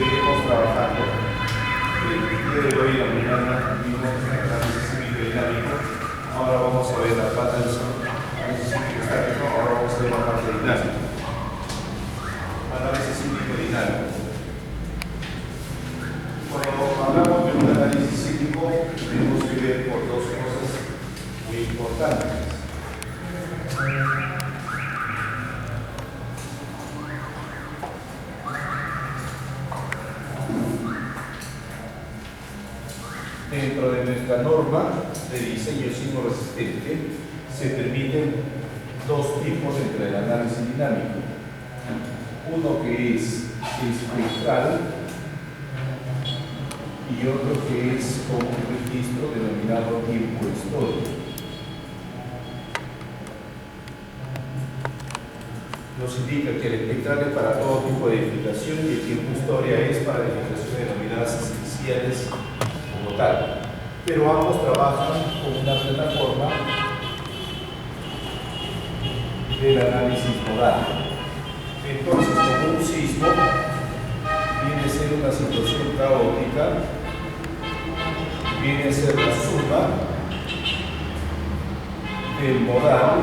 seguiremos trabajando. El día de hoy en la mañana vimos el análisis cívico-dinámico. Ahora vamos a ver la parte del análisis cívico-estático. Ahora vamos a ver la parte dinámica. Análisis cívico-dinámico. Cuando hablamos de un análisis cívico, tenemos que ver por dos cosas muy importantes. Dentro de nuestra norma de diseño sismo resistente se permiten dos tipos dentro del análisis dinámico. Uno que es espectral y otro que es con un registro denominado tiempo histórico. Nos indica que el espectral es para todo tipo de edificación y el tiempo historia es para edificaciones denominadas esenciales como tal. Pero ambos trabajan con una plataforma del análisis modal. Entonces, como un sismo viene a ser una situación caótica, viene a ser la suma del modal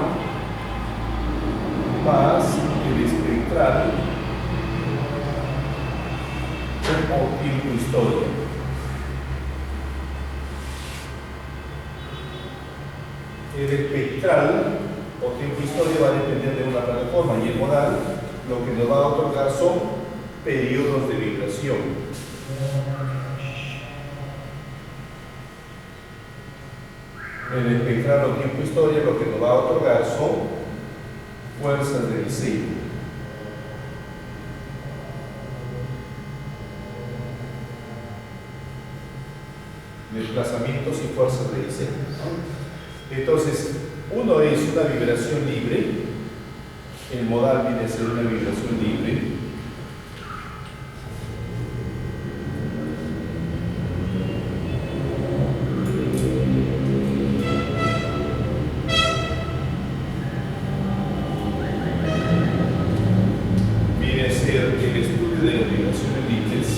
más el espectral o tiempo histórico. El espectral o tiempo histórico va a depender de una plataforma y el modal lo que nos va a otorgar son periodos de vibración. El espectral o tiempo historia lo que nos va a otorgar son fuerzas de diseño. Desplazamientos y fuerzas de diseño. Entonces, uno es una vibración libre, el modal viene a ser una vibración libre. Viene a ser el estudio de las vibraciones libres.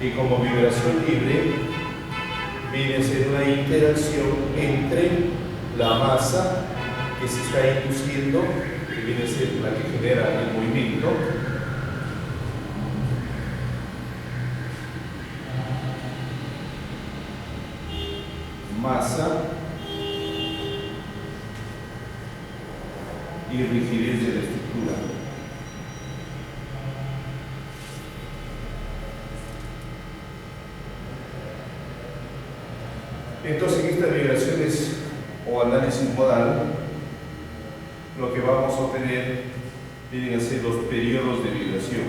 Y como vibración libre viene a ser una interacción entre la masa que se está induciendo, que viene a ser la que genera el movimiento, masa y rigidez de la estructura. Entonces, en estas vibraciones o análisis modal, lo que vamos a obtener vienen a ser los periodos de vibración.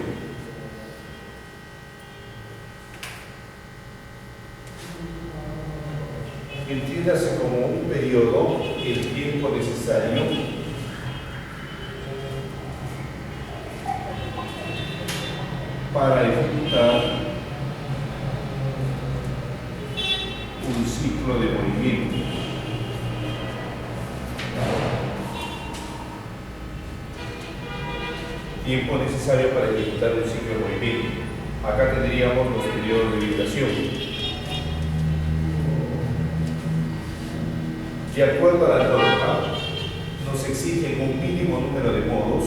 Entiéndase como un periodo el tiempo necesario para ejecutar un ciclo de movimiento. Tiempo necesario para ejecutar un ciclo de movimiento. Acá tendríamos los periodos de vibración. De acuerdo a la norma, nos exigen un mínimo número de modos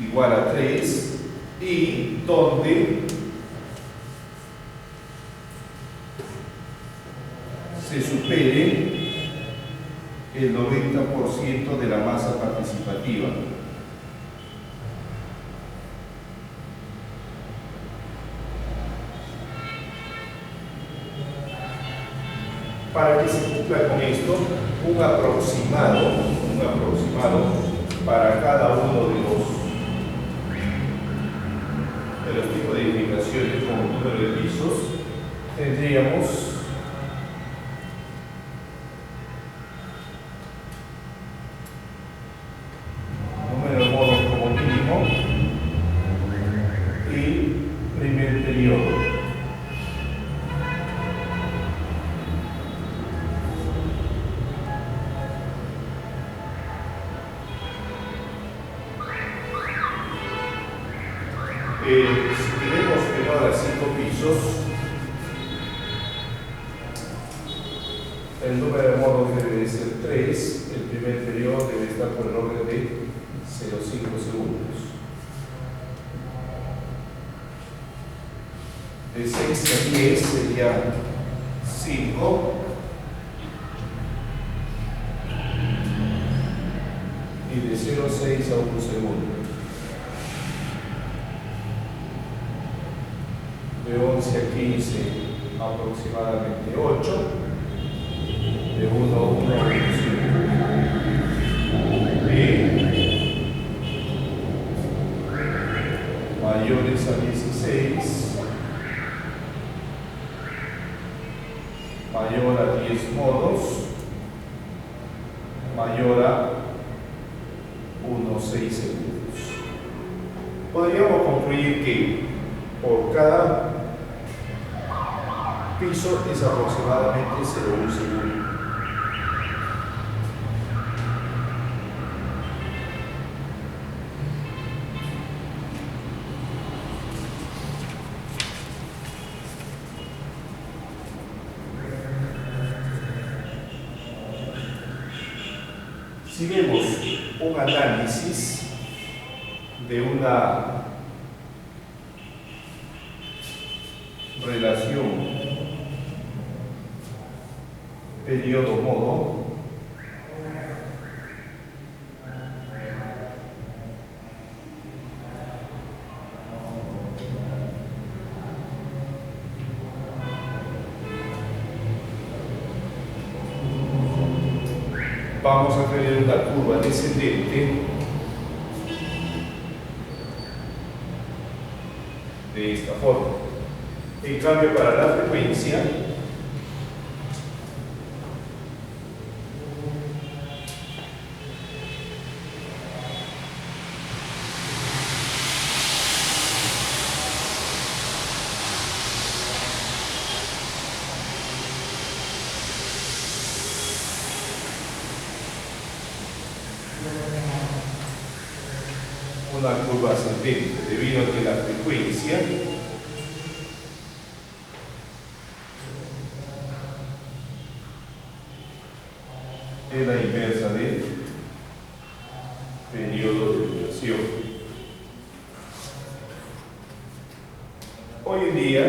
igual a 3 y donde se supere el 90% de la masa participativa. Para que se cumpla con esto, un aproximado para cada uno de los tipos de edificaciones con número de pisos, tendríamos número de modos como mínimo y primer periodo. Si tenemos menor a 5 pisos, el número de modos debe ser 3. El primer periodo debe estar por el orden de 0,5 segundos. De 6 a 10 serían 5. Y de 0,6 a 1 segundo. De 11 a 15 aproximadamente 8. De 1 a 1 a 1 mayores a 16, mayor a 10 modos, mayor a 1,6 segundos. Podríamos concluir que por cada piso es aproximadamente 0,1 segundo. Si vemos un análisis de una relación periodo-modo, vamos a tener una curva descendente de esta forma. En cambio, para la frecuencia, una curva ascendente, debido a que la frecuencia es la inversa del periodo de duración. Hoy en día,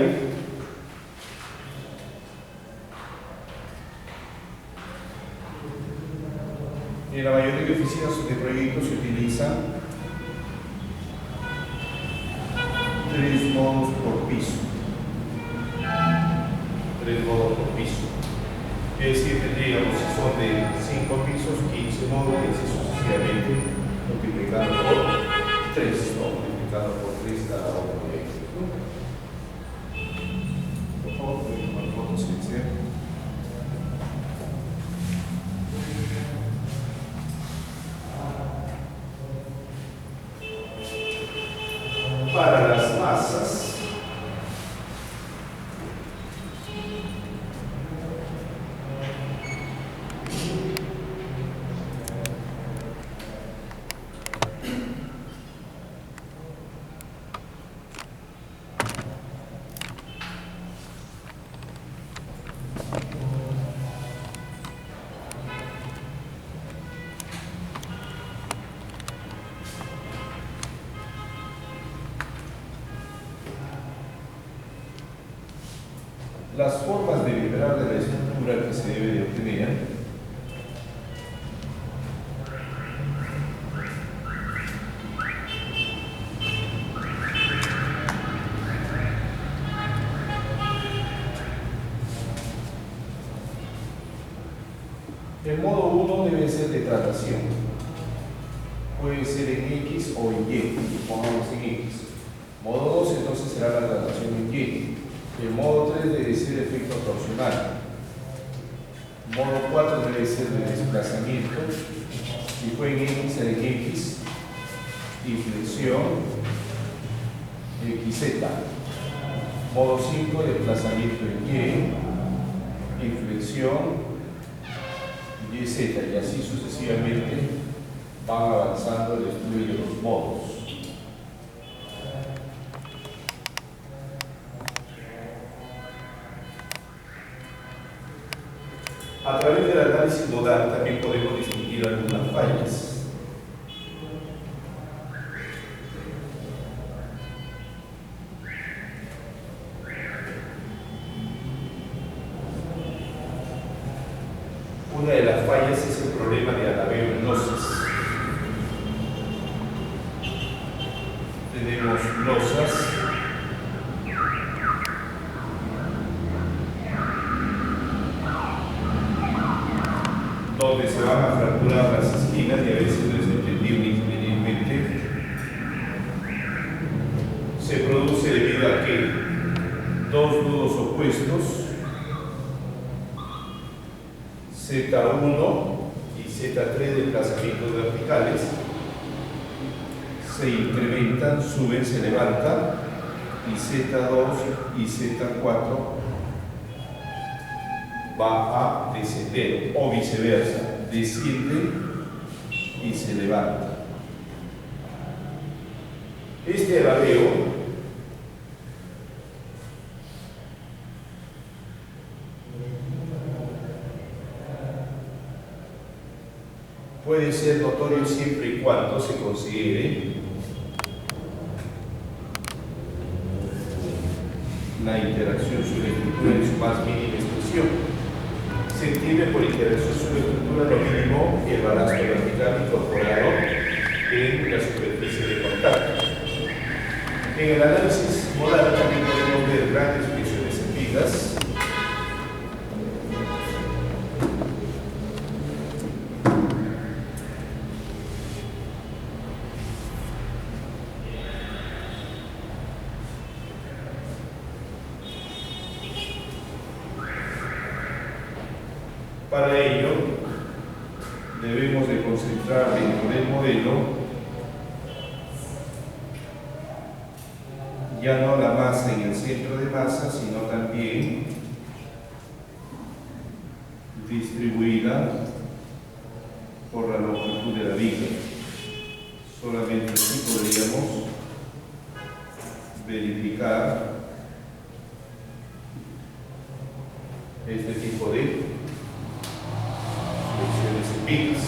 en la mayoría de oficinas de proyectos se utilizan 3 modos por piso. 3 modos por piso. Es decir, tendríamos, si son de 5 pisos, 15 modos, y así sucesivamente, multiplicando por 3, ¿no? Multiplicando por 3 cada uno de ellos, ¿no? Por favor, pueden tomar fotos sin ser. Para las masas, las formas de liberar de la estructura que se debe de obtener el modo 1 debe ser de tratación, puede ser en X o en Y, pongamos en X. Modo 2 entonces será la tratación en Y. El modo 3 debe ser efecto torsional. Modo 4 debe ser de desplazamiento. Si fue en X, será en X. Inflexión. XZ. Modo 5, desplazamiento en Y. Inflexión. YZ. Y así sucesivamente van avanzando el estudio de los modos. A través del análisis nodal también podemos distinguir algunas fallas. Una de las fallas es el problema de alveolo-gnosis. Tenemos losas donde se van a fracturar las esquinas y a veces no es entendible inconvenientemente. Se produce debido a que dos nudos opuestos, Z1 y Z3 de desplazamientos verticales, se incrementan, suben, se levantan, y Z2 y Z4 va a descender, o viceversa, desciende y se levanta. Este alabeo puede ser notorio siempre y cuando se considere la interacción subestructura en su más mínima expresión. Se entiende por interacción subestructura lo mínimo el balasto vertical incorporado en la superficie de contacto. En el análisis modal también podemos ver grandes fricciones en vigas. Para ello, debemos de concentrar dentro del modelo ya no la masa en el centro de masa, sino también distribuida por la longitud de la viga. Solamente así podríamos verificar este tipo de vigas,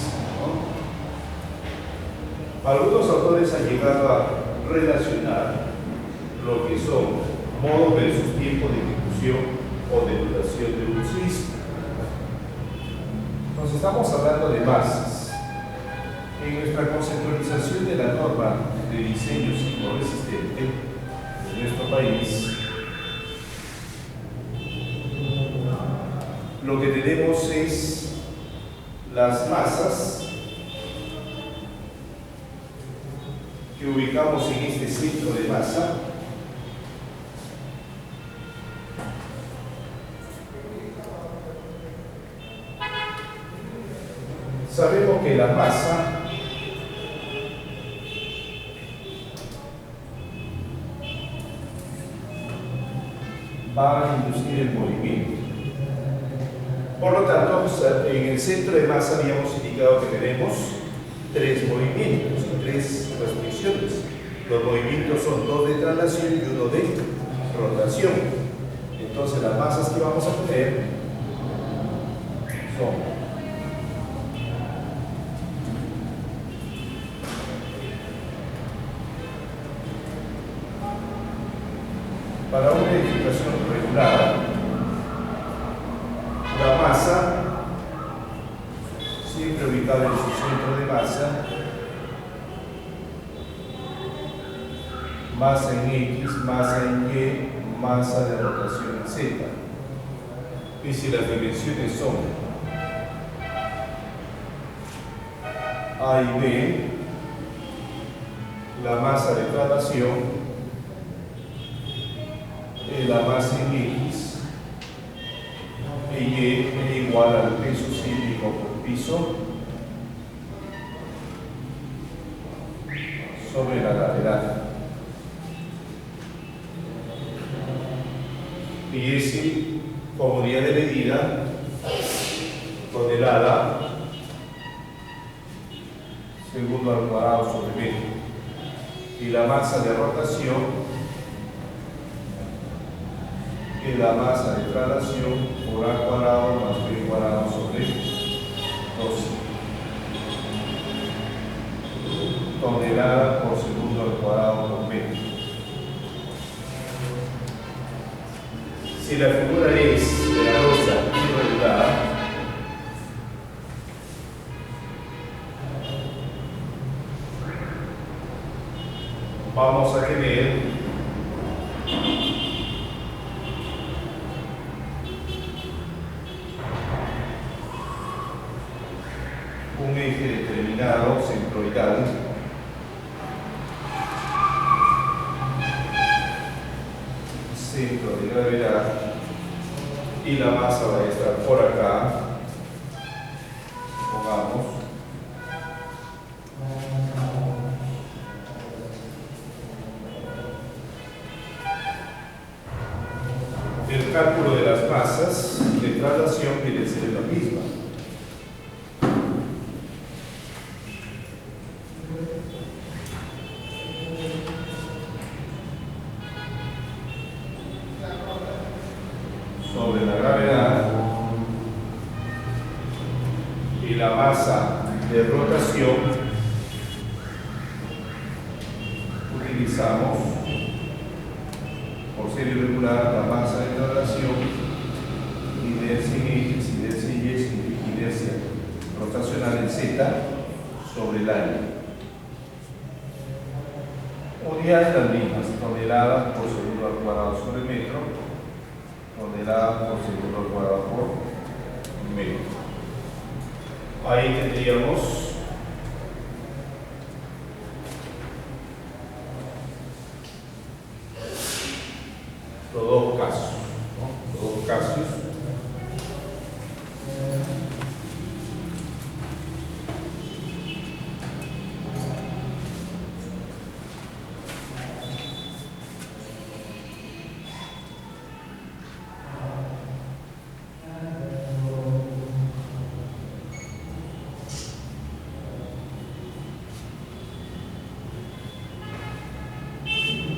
¿no? Algunos autores han llegado a relacionar lo que son modo versus tiempo de ejecución o de duración de un sistema. Entonces estamos hablando de masas. En nuestra conceptualización de la norma de diseño sismo-resistente de nuestro país, lo que tenemos es las masas que ubicamos en este centro de masa sabemos que la masa va a inducir el movimiento. Por lo tanto, en el centro de masa habíamos indicado que tenemos tres movimientos, tres restricciones. Los movimientos son dos de traslación y uno de rotación. Entonces las masas que vamos a tener son para una edificación regular, la masa siempre ubicada en su centro de masa, masa en X, masa en Y, masa de rotación en Z. Y si las dimensiones son A y B, la masa de traslación es la masa en X, y Y es igual al peso cíclico por piso sobre la lateral. Y S como unidad de medida, tonelada segundo al cuadrado sobre metro. Y la masa de rotación de la masa de traslación por A cuadrado más B cuadrado sobre 12 toneladas por segundo al cuadrado por metro. Si la figura es pegalosa y irregular, vamos a tener un eje determinado centroidal centro de gravedad y la masa va a estar por acá, pongamos, el cálculo de las masas de traslación viene a ser la misma. Sobre la gravedad y la masa de rotación utilizamos, por ser irregular, la masa de traslación, inercia en ejes, inercia en Y, inercia rotacional en Z sobre el área. Unidades las mismas, toneladas por segundo al cuadrado sobre metro, toneladas por segundo al cuadrado por metro. Ahí tendríamos los dos casos, ¿no? Los dos casos.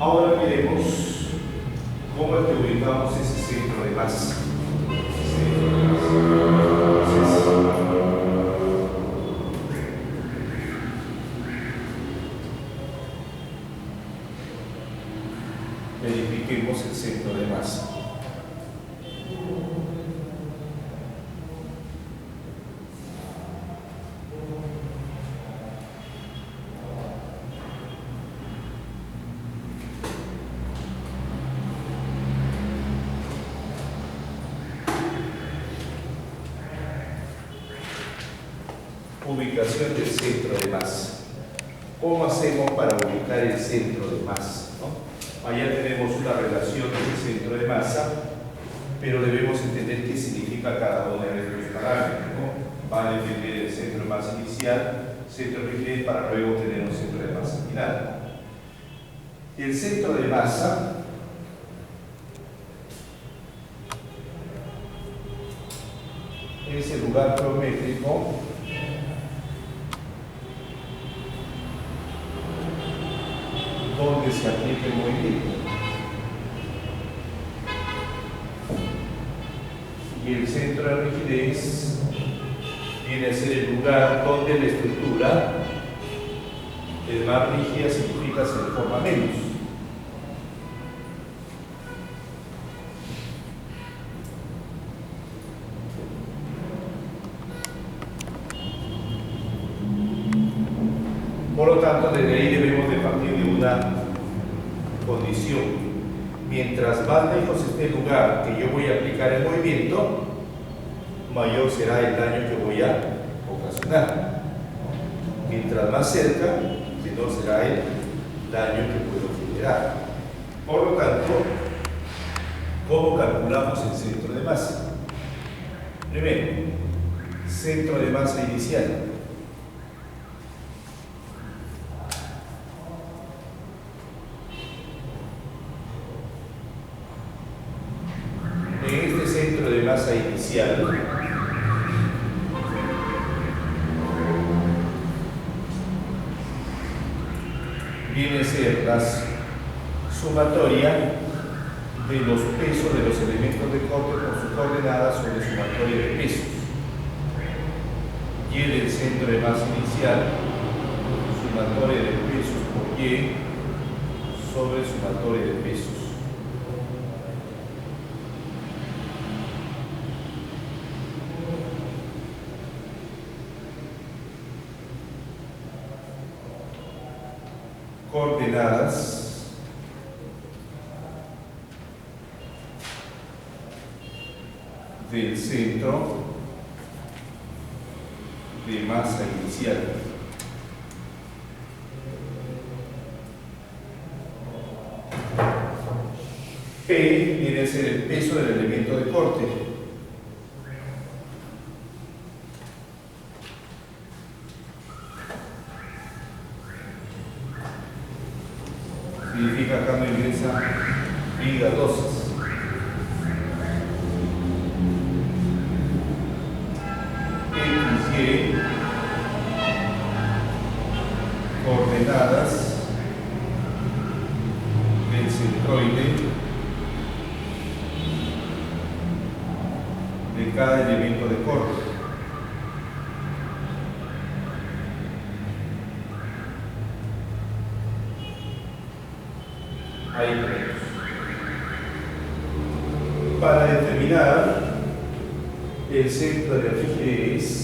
Ahora veremos cómo es que ubicamos ese centro de masa. Verifiquemos el centro de masa. Ubicación del centro de masa. ¿Cómo hacemos para ubicar el centro de masa? ¿No? Allá tenemos una relación del centro de masa, pero debemos entender qué significa cada uno de estos parámetros, ¿no? Va a depender del centro de masa inicial, centro de rigidez, para luego tener un centro de masa final. El centro de masa es el lugar geométrico donde se aplica el movimiento. Y el centro de rigidez viene a ser el lugar donde la estructura es más rígida, significa se deforma menos. Por lo tanto, desde ahí debemos de partir de una condición. Mientras más lejos esté el lugar que yo voy a aplicar el movimiento, mayor será el daño que voy a ocasionar. Mientras más cerca, menor será el daño que puedo generar. Por lo tanto, ¿cómo calculamos el centro de masa? Primero, centro de masa inicial. En este centro de masa inicial viene a ser la sumatoria de los pesos de los elementos de corte por su coordenada sobre sumatoria de pesos. Y del centro de masa inicial, sumatoria de pesos por Y sobre sumatoria de pesos. Coordenadas del centro de masa inicial. P viene a ser el peso del elemento de corte. Significa acá no ingresa viga dosis. XY coordenadas del centroide de cada elemento de corte. Ahí tenemos. Para determinar el centro de rigidez,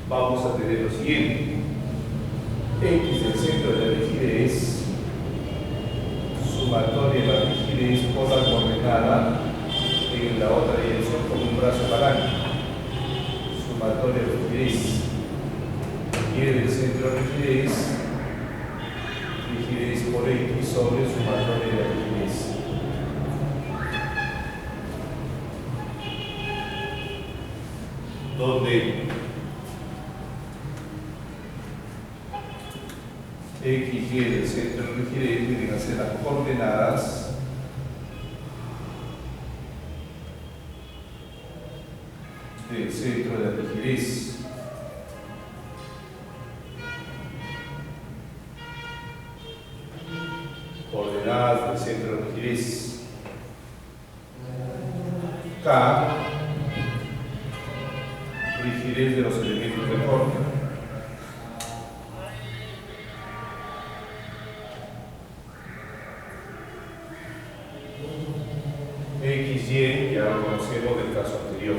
vamos a tener lo siguiente: X del centro de la rigidez, sumatoria de la rigidez por la coordenada en la otra dirección con un brazo palanca, sumatoria de rigidez, y del centro de rigidez, rigidez por X sobre sumatoria de la rigidez. Donde X y del centro de rigidez vienen a ser las coordenadas del centro de la rigidez. Coordenadas del centro de rigidez. K, rigidez de los elementos de corte. XY, ya lo conocemos del caso anterior.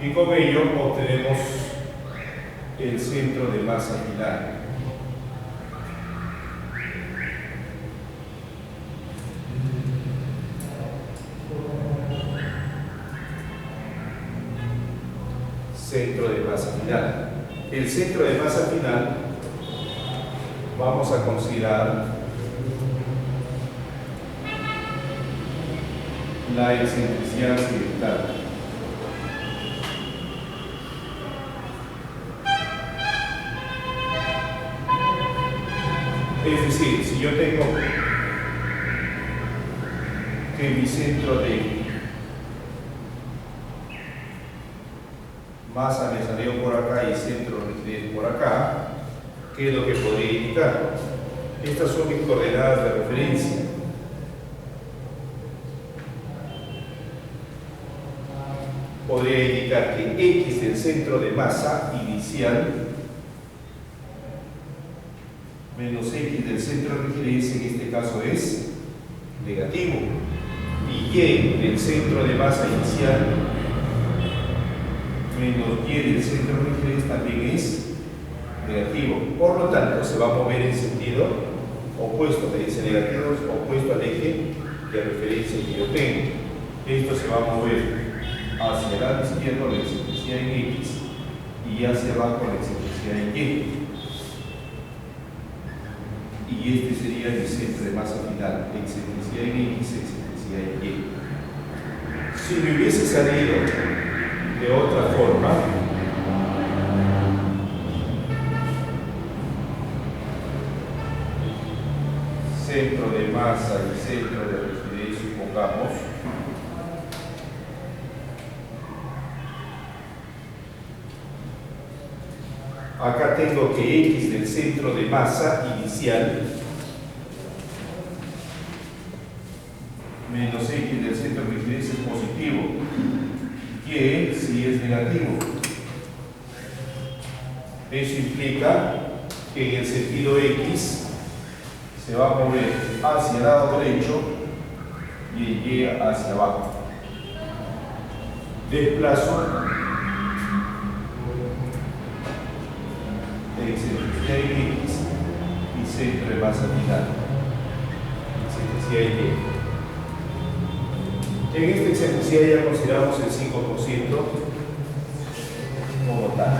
Y con ello obtenemos el centro de masa final. Centro de masa final. El centro de masa final vamos a considerar la excentricidad accidental. Es decir, si yo tengo que mi centro de masa me salió por acá y centro de rigidez por acá, ¿qué es lo que podría indicar? Estas son mis coordenadas de referencia. Podría indicar que X del centro de masa inicial menos X del centro de rigidez, en este caso es negativo, y Y del centro de masa inicial menos Y del centro de rigidez también es negativo. Por lo tanto, se va a mover en sentido opuesto. Me dice negativo, opuesto al eje de referencia que yo tengo. Esto se va a mover hacia el lado izquierdo la excentricidad en X y hacia abajo la excentricidad en Y. Y este sería el centro de masa final, excentricidad en X, excentricidad si hay Y. Si me hubiese salido de otra forma, centro de masa y centro de rigidez, supongamos, acá tengo que X del centro de masa inicial menos X del centro de rigidez es positivo, Y si es negativo. Eso implica que en el sentido X se va a mover hacia el lado derecho y el Y hacia abajo. Desplazo de excentricidad en X y centro de masa final. Excentricidad en Y. En esta excentricidad ya consideramos el 5% como tal.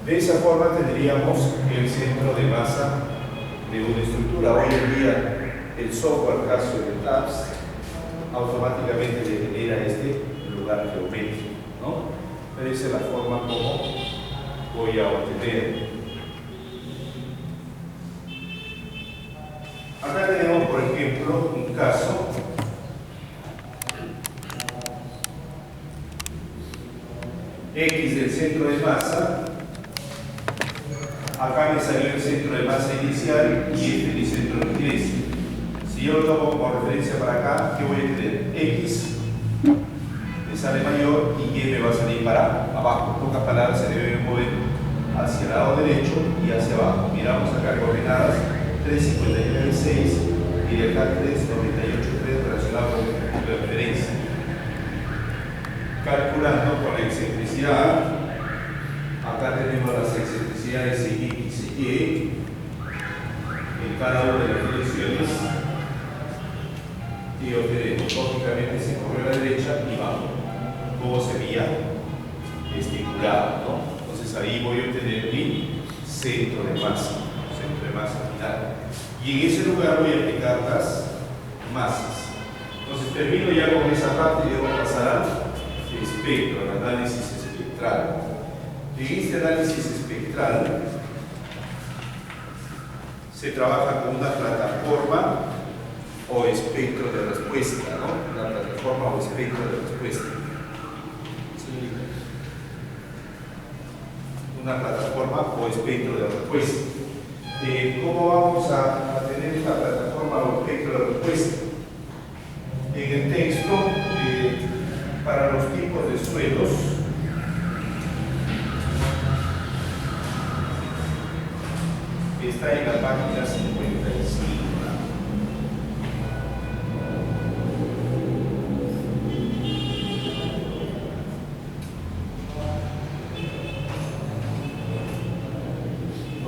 De esa forma tendríamos el centro de masa de una estructura. Hoy en día el software caso de TAPS automáticamente le genera este lugar geométrico, ¿no? Pero esa es la forma como voy a obtener. Acá tenemos, por ejemplo, un caso X del centro de masa. Acá me salió el centro de masa inicial y este es mi centro de rigidez. Si yo lo tomo como referencia para acá, ¿qué voy a tener? X me sale mayor y Y me va a salir para abajo. En pocas palabras, se debe mover hacia el lado derecho y hacia abajo. Miramos acá coordenadas 3,59,6 y de acá 3,98,3 relacionado con el punto de referencia. Calculando con la excentricidad, acá tenemos las excentricidades X y Y en cada una de las direcciones y obtenemos, lógicamente se corre a la derecha y bajo. ¿Cómo sería? Estipulado, ¿no? Entonces ahí voy a obtener mi centro de masa final. Y en ese lugar voy a aplicar las masas. Entonces termino ya con esa parte y debo pasar al espectro, al análisis espectral. En este análisis espectral se trabaja con una plataforma o espectro de respuesta, ¿no? Una plataforma o espectro de respuesta. Una plataforma o espectro de respuesta. ¿Cómo vamos a tener esta plataforma o espectro de respuesta? En el texto, para los tipos de suelos, está en la página 55.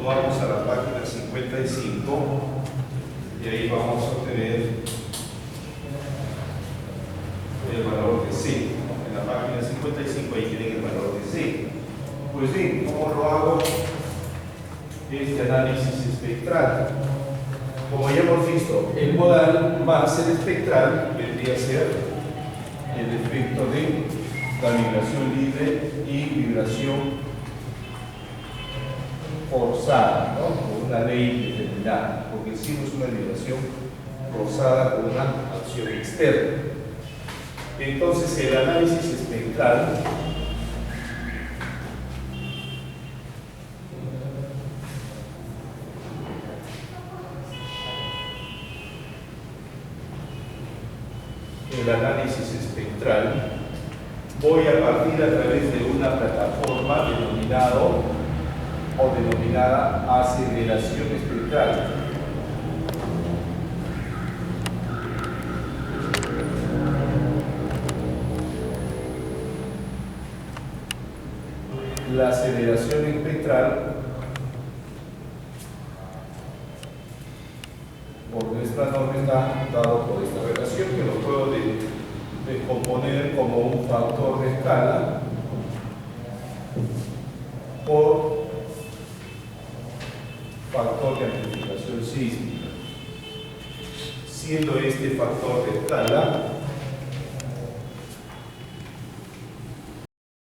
Vamos a la página 55 y ahí vamos a obtener el valor de C. En la página 55 ahí tienen el valor de C. Pues bien, ¿cómo lo hago? Este análisis espectral. Como ya hemos visto, el modal más el espectral vendría a ser el efecto de la vibración libre y vibración forzada, ¿no? Por una ley determinada, porque hicimos una vibración forzada por una acción externa. Entonces, el análisis espectral voy a partir a través de una plataforma denominada aceleración espectral. La aceleración espectral, por nuestra norma, está dado por esta relación que lo puedo descomponer como un factor de escala por factor de amplificación sísmica. siendo este factor de escala